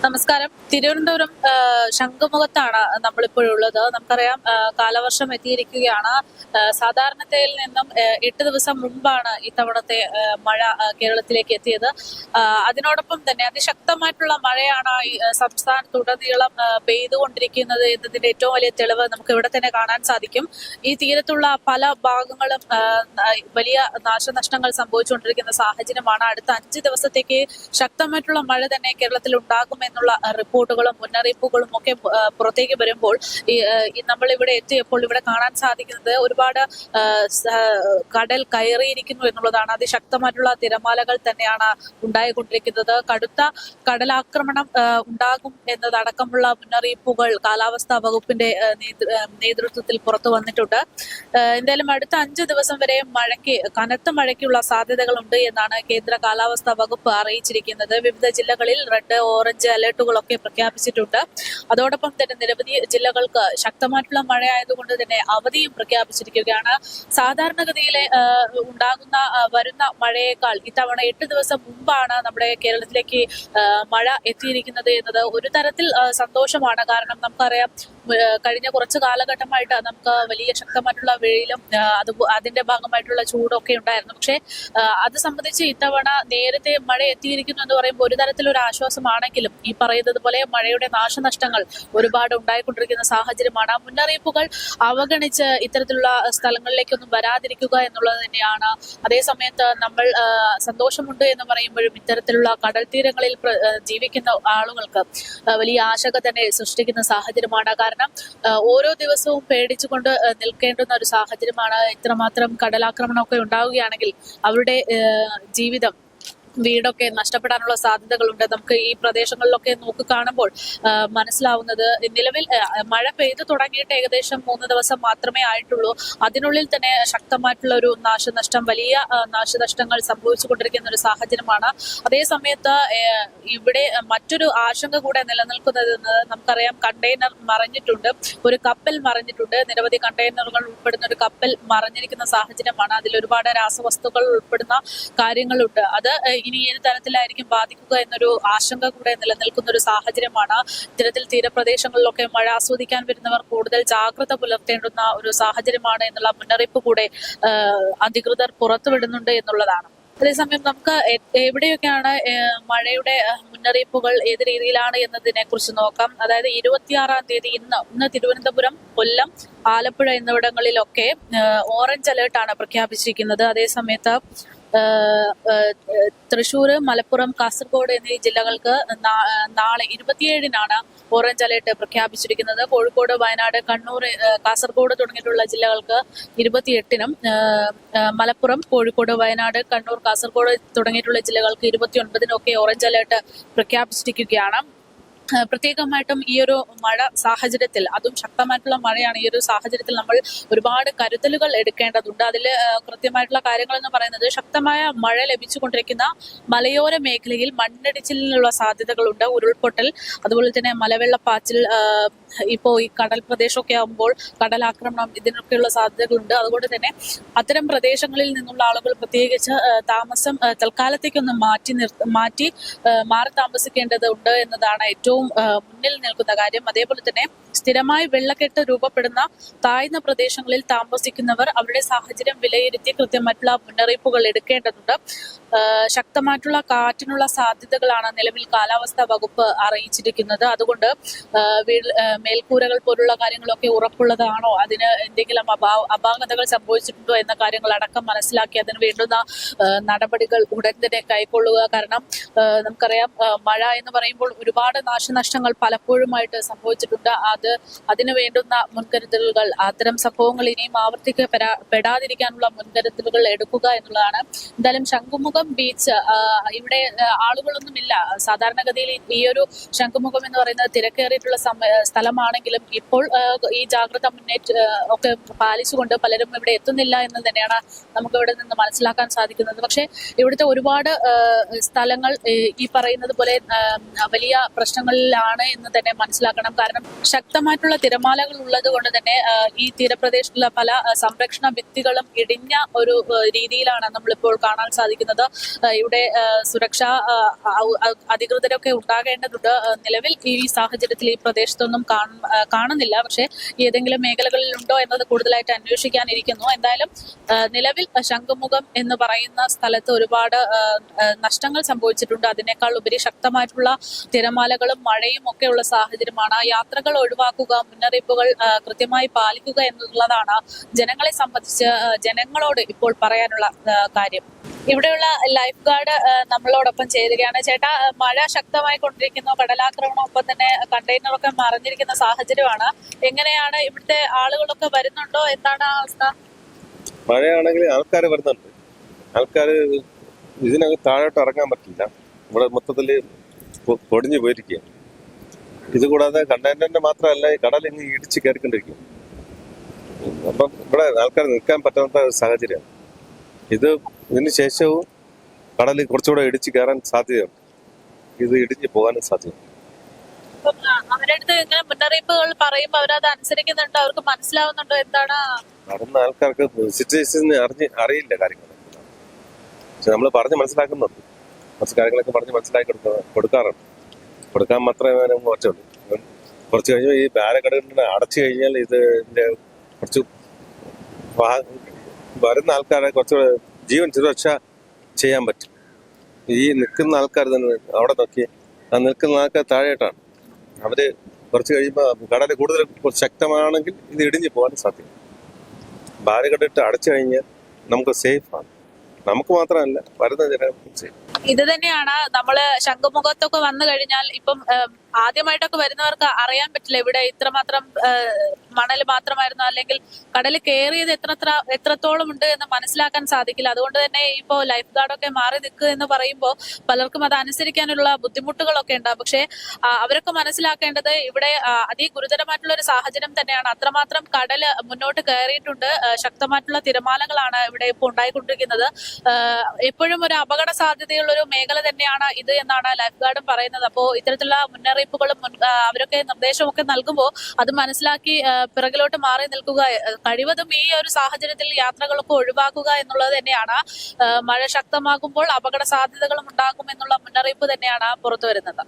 നമസ്കാരം. തിരുവനന്തപുരം ശംഖുമുഖത്താണ് നമ്മളിപ്പോഴുള്ളത്. നമുക്കറിയാം, കാലവർഷം എത്തിയിരിക്കുകയാണ്. സാധാരണതയിൽ നിന്നും 8 ദിവസം മുമ്പാണ് ഇത്തവണത്തെ മഴ കേരളത്തിലേക്ക് എത്തിയത്. അതിനോടൊപ്പം തന്നെ അതിശക്തമായിട്ടുള്ള മഴയാണ് ഈ സംസ്ഥാനത്തുടനീളം പെയ്തുകൊണ്ടിരിക്കുന്നത് എന്നതിന്റെ ഏറ്റവും വലിയ തെളിവ് നമുക്ക് ഇവിടെ തന്നെ കാണാൻ സാധിക്കും. ഈ തീരത്തുള്ള പല ഭാഗങ്ങളും വലിയ നാശനഷ്ടങ്ങൾ സംഭവിച്ചുകൊണ്ടിരിക്കുന്ന സാഹചര്യമാണ്. അടുത്ത 5 ദിവസത്തേക്ക് ശക്തമായിട്ടുള്ള മഴ തന്നെ കേരളത്തിൽ ഉണ്ടാകും എന്നുള്ള റിപ്പോർട്ടുകളും മുന്നറിയിപ്പുകളും ഒക്കെ പുറത്തേക്ക് വരുമ്പോൾ നമ്മൾ ഇവിടെ എത്തിയപ്പോൾ ഇവിടെ കാണാൻ സാധിക്കുന്നത് ഒരുപാട് കടൽ കയറിയിരിക്കുന്നു എന്നുള്ളതാണ്. അതിശക്തമായിട്ടുള്ള തിരമാലകൾ തന്നെയാണ് ഉണ്ടായിക്കൊണ്ടിരിക്കുന്നത്. കടുത്ത കടലാക്രമണം ഉണ്ടാകും എന്നതടക്കമുള്ള മുന്നറിയിപ്പുകൾ കാലാവസ്ഥാ വകുപ്പിന്റെ നേതൃത്വത്തിൽ പുറത്തു വന്നിട്ടുണ്ട്. എന്തായാലും അടുത്ത 5 ദിവസം വരെ കനത്ത മഴയ്ക്കുള്ള സാധ്യതകളുണ്ട് എന്നാണ് കേന്ദ്ര കാലാവസ്ഥാ വകുപ്പ് അറിയിച്ചിരിക്കുന്നത്. വിവിധ ജില്ലകളിൽ റെഡ്, ഓറഞ്ച് അലർട്ടുകളൊക്കെ പ്രഖ്യാപിച്ചിട്ടുണ്ട്. അതോടൊപ്പം തന്നെ നിരവധി ജില്ലകൾക്ക് ശക്തമായിട്ടുള്ള മഴ ആയതുകൊണ്ട് തന്നെ അവധിയും പ്രഖ്യാപിച്ചിരിക്കുകയാണ്. സാധാരണഗതിയിൽ വരുന്ന മഴയേക്കാൾ ഇത്തവണ 8 ദിവസം മുമ്പാണ് നമ്മുടെ കേരളത്തിലേക്ക് മഴ എത്തിയിരിക്കുന്നത് എന്നത് ഒരു തരത്തിൽ സന്തോഷമാണ്. കാരണം നമുക്കറിയാം, കഴിഞ്ഞ കുറച്ച് കാലഘട്ടമായിട്ട് നമുക്ക് വലിയ ശക്തമായിട്ടുള്ള വെയിലും അതിന്റെ ഭാഗമായിട്ടുള്ള ചൂടൊക്കെ ഉണ്ടായിരുന്നു. പക്ഷെ അത് സംബന്ധിച്ച് ഇത്തവണ നേരത്തെ മഴ എത്തിയിരിക്കുന്നു എന്ന് പറയുമ്പോൾ ഒരു തരത്തിലൊരു ആശ്വാസമാണെങ്കിലും ഈ പറയുന്നത് പോലെ മഴയുടെ നാശനഷ്ടങ്ങൾ ഒരുപാട് ഉണ്ടായിക്കൊണ്ടിരിക്കുന്ന സാഹചര്യമാണ്. മുന്നറിയിപ്പുകൾ അവഗണിച്ച് ഇത്തരത്തിലുള്ള സ്ഥലങ്ങളിലേക്കൊന്നും വരാതിരിക്കുക എന്നുള്ളത് തന്നെയാണ്. അതേസമയത്ത് നമ്മൾ സന്തോഷമുണ്ട് എന്ന് പറയുമ്പോഴും ഇത്തരത്തിലുള്ള കടൽ തീരങ്ങളിൽ ജീവിക്കുന്ന ആളുകൾക്ക് വലിയ ആശങ്ക തന്നെ സൃഷ്ടിക്കുന്ന സാഹചര്യമാണ്. കാരണം ഓരോ ദിവസവും പേടിച്ചുകൊണ്ട് നിൽക്കേണ്ടുന്ന ഒരു സാഹചര്യമാണ്. ഇത്രമാത്രം കടലാക്രമണമൊക്കെ ഉണ്ടാവുകയാണെങ്കിൽ അവരുടെ ജീവിതം, വീടൊക്കെ നഷ്ടപ്പെടാനുള്ള സാധ്യതകളുണ്ട്. നമുക്ക് ഈ പ്രദേശങ്ങളിലൊക്കെ നോക്കി കാണുമ്പോൾ മനസ്സിലാവുന്നത്, നിലവിൽ മഴ പെയ്തു തുടങ്ങിയിട്ട് ഏകദേശം 3 ദിവസം മാത്രമേ ആയിട്ടുള്ളൂ. അതിനുള്ളിൽ തന്നെ ശക്തമായിട്ടുള്ള ഒരു വലിയ നാശനഷ്ടങ്ങൾ സംഭവിച്ചുകൊണ്ടിരിക്കുന്ന ഒരു സാഹചര്യമാണ്. അതേസമയത്ത് ഇവിടെ മറ്റൊരു ആശങ്ക കൂടെ നിലനിൽക്കുന്നത് നമുക്കറിയാം, കണ്ടെയ്നർ മറിഞ്ഞിട്ടുണ്ട്. ഒരു കപ്പൽ മറിഞ്ഞിട്ടുണ്ട്. നിരവധി കണ്ടെയ്നറുകൾ ഉൾപ്പെടുന്ന ഒരു കപ്പൽ മറിഞ്ഞിരിക്കുന്ന സാഹചര്യമാണ്. അതിൽ ഒരുപാട് രാസവസ്തുക്കൾ ഉൾപ്പെടുന്ന കാര്യങ്ങളുണ്ട്. അത് ഇനി ഏത് തരത്തിലായിരിക്കും ബാധിക്കുക എന്നൊരു ആശങ്ക കൂടെ നിലനിൽക്കുന്ന ഒരു സാഹചര്യമാണ്. ഇത്തരത്തിൽ തീരപ്രദേശങ്ങളിലൊക്കെ മഴ ആസ്വദിക്കാൻ വരുന്നവർ കൂടുതൽ ജാഗ്രത പുലർത്തേണ്ടുന്ന ഒരു സാഹചര്യമാണ് എന്നുള്ള മുന്നറിയിപ്പ് കൂടെ അധികൃതർ പുറത്തുവിടുന്നുണ്ട് എന്നുള്ളതാണ്. അതേസമയം നമുക്ക് എവിടെയൊക്കെയാണ് മഴയുടെ മുന്നറിയിപ്പുകൾ ഏത് രീതിയിലാണ് എന്നതിനെ കുറിച്ച് നോക്കാം. അതായത് 26-ാം തീയതി ഇന്ന് തിരുവനന്തപുരം, കൊല്ലം, ആലപ്പുഴ എന്നിവിടങ്ങളിലൊക്കെ ഓറഞ്ച് അലേർട്ടാണ് പ്രഖ്യാപിച്ചിരിക്കുന്നത്. അതേസമയത്ത് തൃശ്ശൂർ, മലപ്പുറം, കാസർഗോഡ് എന്നീ ജില്ലകൾക്ക് നാളെ 27-നാണ് ഓറഞ്ച് അലേർട്ട് പ്രഖ്യാപിച്ചിരിക്കുന്നത്. കോഴിക്കോട്, വയനാട്, കണ്ണൂർ, കാസർഗോഡ് തുടങ്ങിയിട്ടുള്ള ജില്ലകൾക്ക് 28-നും, മലപ്പുറം, കോഴിക്കോട്, വയനാട്, കണ്ണൂർ, കാസർഗോഡ് തുടങ്ങിയിട്ടുള്ള ജില്ലകൾക്ക് 29-നും ഒക്കെ ഓറഞ്ച് അലേർട്ട് പ്രഖ്യാപിച്ചിരിക്കുകയാണ്. പ്രത്യേകമായിട്ടും ഈ ഒരു മഴ സാഹചര്യത്തിൽ, അതും ശക്തമായിട്ടുള്ള മഴയാണ്, ഈ ഒരു സാഹചര്യത്തിൽ നമ്മൾ ഒരുപാട് കരുതലുകൾ എടുക്കേണ്ടതുണ്ട്. അതിൽ കൃത്യമായിട്ടുള്ള കാര്യങ്ങൾ എന്ന് പറയുന്നത്, ശക്തമായ മഴ ലഭിച്ചുകൊണ്ടിരിക്കുന്ന മലയോര മേഖലയിൽ മണ്ണിടിച്ചിലിനുള്ള സാധ്യതകളുണ്ട്. ഉരുൾപൊട്ടൽ, അതുപോലെ തന്നെ മലവെള്ളപ്പാച്ചിൽ, ഇപ്പോൾ ഈ കടൽ പ്രദേശമൊക്കെ ആകുമ്പോൾ കടലാക്രമണം, ഇതിനൊക്കെയുള്ള സാധ്യതകളുണ്ട്. അതുകൊണ്ട് തന്നെ അത്തരം പ്രദേശങ്ങളിൽ നിന്നുള്ള ആളുകൾ പ്രത്യേകിച്ച് താമസം തൽക്കാലത്തേക്കൊന്ന് മാറി താമസിക്കേണ്ടതുണ്ട് എന്നതാണ് ഏറ്റവും മുന്നിൽ നിൽക്കുന്ന കാര്യം. അതേപോലെ തന്നെ സ്ഥിരമായി വെള്ളക്കെട്ട് രൂപപ്പെടുന്ന താഴ്ന്ന പ്രദേശങ്ങളിൽ താമസിക്കുന്നവർ അവരുടെ സാഹചര്യം വിലയിരുത്തി കൃത്യമായിട്ടുള്ള മുന്നറിയിപ്പുകൾ എടുക്കേണ്ടതുണ്ട്. ശക്തമായിട്ടുള്ള കാറ്റിനുള്ള സാധ്യതകളാണ് നിലവിൽ കാലാവസ്ഥാ വകുപ്പ് അറിയിച്ചിരിക്കുന്നത്. അതുകൊണ്ട് മേൽക്കൂരകൾ പോലുള്ള കാര്യങ്ങളൊക്കെ ഉറപ്പുള്ളതാണോ, അതിന് എന്തെങ്കിലും അപാകതകൾ സംഭവിച്ചിട്ടുണ്ടോ എന്ന കാര്യങ്ങൾ അടക്കം മനസ്സിലാക്കി അതിന് വേണ്ടുന്ന നടപടികൾ ഉടൻ തന്നെ കൈക്കൊള്ളുക. കാരണം നമുക്കറിയാം, മഴ എന്ന് പറയുമ്പോൾ ഒരുപാട് നാശനഷ്ടങ്ങൾ പലപ്പോഴുമായിട്ട് സംഭവിച്ചിട്ടുണ്ട്. അതിന് വേണ്ടുന്ന മുൻകരുതലുകൾ, അത്തരം സംഭവങ്ങൾ ഇനിയും ആവർത്തിക്കപ്പെടാതിരിക്കാനുള്ള മുൻകരുതലുകൾ എടുക്കുക എന്നുള്ളതാണ്. എന്തായാലും ശംഖുമുഖം ബീച്ച്, ഇവിടെ ആളുകളൊന്നുമില്ല. സാധാരണഗതിയിൽ ഈ ഒരു ശംഖുമുഖം എന്ന് പറയുന്നത് തിരക്കേറിയിട്ടുള്ള സ്ഥലമാണെങ്കിലും ഇപ്പോൾ ഈ ജാഗ്രത ഒക്കെ പാലിച്ചുകൊണ്ട് പലരും ഇവിടെ എത്തുന്നില്ല എന്ന് തന്നെയാണ് നമുക്ക് ഇവിടെ നിന്ന് മനസ്സിലാക്കാൻ സാധിക്കുന്നത്. പക്ഷേ ഇവിടുത്തെ ഒരുപാട് സ്ഥലങ്ങൾ ഈ പറയുന്നത് പോലെ വലിയ പ്രശ്നങ്ങൾ പ്രദേശങ്ങളിലാണ് എന്ന് തന്നെ മനസ്സിലാക്കണം. കാരണം ശക്തമായിട്ടുള്ള തിരമാലകൾ ഉള്ളത് കൊണ്ട് തന്നെ ഈ തീരപ്രദേശത്തുള്ള പല സംരക്ഷണ ഭിത്തികളും ഇടിഞ്ഞ ഒരു രീതിയിലാണ് നമ്മളിപ്പോൾ കാണാൻ സാധിക്കുന്നത്. ഇവിടെ സുരക്ഷാ അധികൃതരൊക്കെ ഉണ്ടാകേണ്ടതുണ്ട്. നിലവിൽ ഈ സാഹചര്യത്തിൽ ഈ പ്രദേശത്തൊന്നും കാണുന്നില്ല. പക്ഷേ ഏതെങ്കിലും മേഖലകളിൽ ഉണ്ടോ എന്നത് കൂടുതലായിട്ട് അന്വേഷിക്കാനിരിക്കുന്നു. എന്തായാലും നിലവിൽ ശംഖുമുഖം എന്ന് പറയുന്ന സ്ഥലത്ത് ഒരുപാട് നഷ്ടങ്ങൾ സംഭവിച്ചിട്ടുണ്ട്. അതിനേക്കാൾ ഉപരി ശക്തമായിട്ടുള്ള തിരമാലകളും മഴയും ഒക്കെയുള്ള സാഹചര്യമാണ്. യാത്രകൾ ഒഴിവാക്കുക, മുന്നറിയിപ്പുകൾ കൃത്യമായി പാലിക്കുക എന്നുള്ളതാണ് ജനങ്ങളെ സംബന്ധിച്ച് ജനങ്ങളോട് ഇപ്പോൾ പറയാനുള്ള കാര്യം. ഇവിടെയുള്ള ലൈഫ് ഗാർഡ് നമ്മളോടൊപ്പം ചേരുകയാണ്. ചേട്ടാ, മഴ ശക്തമായി കൊണ്ടിരിക്കുന്നു, കടലാക്രമണം, ഒപ്പം തന്നെ കണ്ടെയ്നറൊക്കെ മറിഞ്ഞിരിക്കുന്ന സാഹചര്യമാണ്. എങ്ങനെയാണ് ഇവിടുത്തെ ആളുകളൊക്കെ വരുന്നുണ്ടോ? എന്താണ് അവസ്ഥ? മഴയാണെങ്കിൽ ആൾക്കാർ വരുന്നുണ്ട്. ആൾക്കാർ ഇതിനകത്ത് താഴോട്ട് ഇറങ്ങാൻ പറ്റില്ല. ഇവിടെ മൊത്തത്തിൽ പൊടിഞ്ഞു പോയിരിക്കുകയാണ്. ഇതുകൂടാതെ കണ്ടെയ്നറിന്റെ മാത്രമല്ല, ഈ കടൽ ഇങ്ങനെ ഇടിച്ച് കയറിക്കൊണ്ടിരിക്കും. അപ്പം ഇവിടെ ആൾക്കാർ നിൽക്കാൻ പറ്റാത്ത സാഹചര്യമാണ്. ഇതിന് ശേഷവും കടൽ കുറച്ചുകൂടെ ഇടിച്ച് കയറാൻ സാധ്യതയുണ്ട്. ഇത് ഇടിഞ്ഞ് പോകാനും സാധ്യതയുണ്ട്. അവരുടെ അടുത്ത് ഇങ്ങനെ മുന്നറിയിപ്പുകൾ പറയുമ്പോൾ അവരത് അനുസരിക്കുന്നുണ്ടോ? അവർക്ക് മനസ്സിലാവുന്നുണ്ടോ എന്താണ്? വരുന്ന ആൾക്കാർക്ക് സിറ്റുവേഷൻ അറിയില്ല കാര്യങ്ങൾ. പക്ഷെ നമ്മൾ പറഞ്ഞ് മനസ്സിലാക്കുന്നുണ്ട്. കുറച്ച് കാര്യങ്ങളൊക്കെ പറഞ്ഞ് മനസ്സിലാക്കി കൊടുക്കാറുണ്ട്. കൊടുക്കാൻ മാത്രമേ കുറച്ചുള്ളൂ. കുറച്ച് കഴിഞ്ഞാൽ ഈ ബാരക്കടലിനെ അടച്ചു കഴിഞ്ഞാൽ ഇതിന്റെ കുറച്ച് വരുന്ന ആൾക്കാരെ കുറച്ചുകൂടെ ജീവൻ സുരക്ഷ ചെയ്യാൻ പറ്റും. ഈ നിൽക്കുന്ന ആൾക്കാർ തന്നെ അവിടെ നോക്കി, ആ നിൽക്കുന്ന ആൾക്കാർ താഴെയായിട്ടാണ്. അവര് കുറച്ച് കഴിയുമ്പോൾ കടൽ കൂടുതൽ കുറച്ച് ശക്തമാണെങ്കിൽ ഇത് ഇടിഞ്ഞു പോകാൻ സാധ്യത. ബാരക്കടലിട്ട് അടച്ചു കഴിഞ്ഞാൽ നമുക്ക് സേഫാണ്. നമുക്ക് മാത്രമല്ല, വരുന്ന ജനങ്ങൾക്കും സേഫ്. ഇത് തന്നെയാണ് നമ്മള് ശംഖുമുഖത്തൊക്കെ വന്നു കഴിഞ്ഞാൽ ഇപ്പം ആദ്യമായിട്ടൊക്കെ വരുന്നവർക്ക് അറിയാൻ പറ്റില്ല ഇവിടെ ഇത്രമാത്രം മണൽ മാത്രമായിരുന്നു, അല്ലെങ്കിൽ കടൽ കയറിയത് എത്രത്തോളം ഉണ്ട് എന്ന് മനസ്സിലാക്കാൻ സാധിക്കില്ല. അതുകൊണ്ട് തന്നെ ഇപ്പോ ലൈഫ് ഗാർഡൊക്കെ മാറി നിൽക്കുക എന്ന് പറയുമ്പോൾ പലർക്കും അത് അനുസരിക്കാനുള്ള ബുദ്ധിമുട്ടുകളൊക്കെ ഉണ്ടാകും. പക്ഷെ അവരൊക്കെ മനസ്സിലാക്കേണ്ടത് ഇവിടെ അതിഗുരുതരമായിട്ടുള്ള ഒരു സാഹചര്യം തന്നെയാണ്. അത്രമാത്രം കടൽ മുന്നോട്ട് കയറിയിട്ടുണ്ട്. ശക്തമായിട്ടുള്ള തിരമാലകളാണ് ഇവിടെ ഇപ്പോൾ ഉണ്ടായിക്കൊണ്ടിരിക്കുന്നത്. എപ്പോഴും ഒരു അപകട സാധ്യതയുള്ള ഒരു മേഖല തന്നെയാണ് ഇത് എന്നാണ് ലൈഫ് ഗാർഡും പറയുന്നത്. അപ്പോൾ ഇത്തരത്തിലുള്ള മുന്നറിയിപ്പുകളും അവരൊക്കെ നിർദ്ദേശമൊക്കെ നൽകുമ്പോൾ അത് മനസ്സിലാക്കി പിറകിലോട്ട് മാറി നിൽക്കുക, കഴിവതും ഈ ഒരു സാഹചര്യത്തിൽ യാത്രകളൊക്കെ ഒഴിവാക്കുക എന്നുള്ളത് തന്നെയാണ്. മഴ ശക്തമാകുമ്പോൾ അപകട സാധ്യതകളും ഉണ്ടാകും എന്നുള്ള മുന്നറിയിപ്പ് തന്നെയാണ് പുറത്തു വരുന്നത്.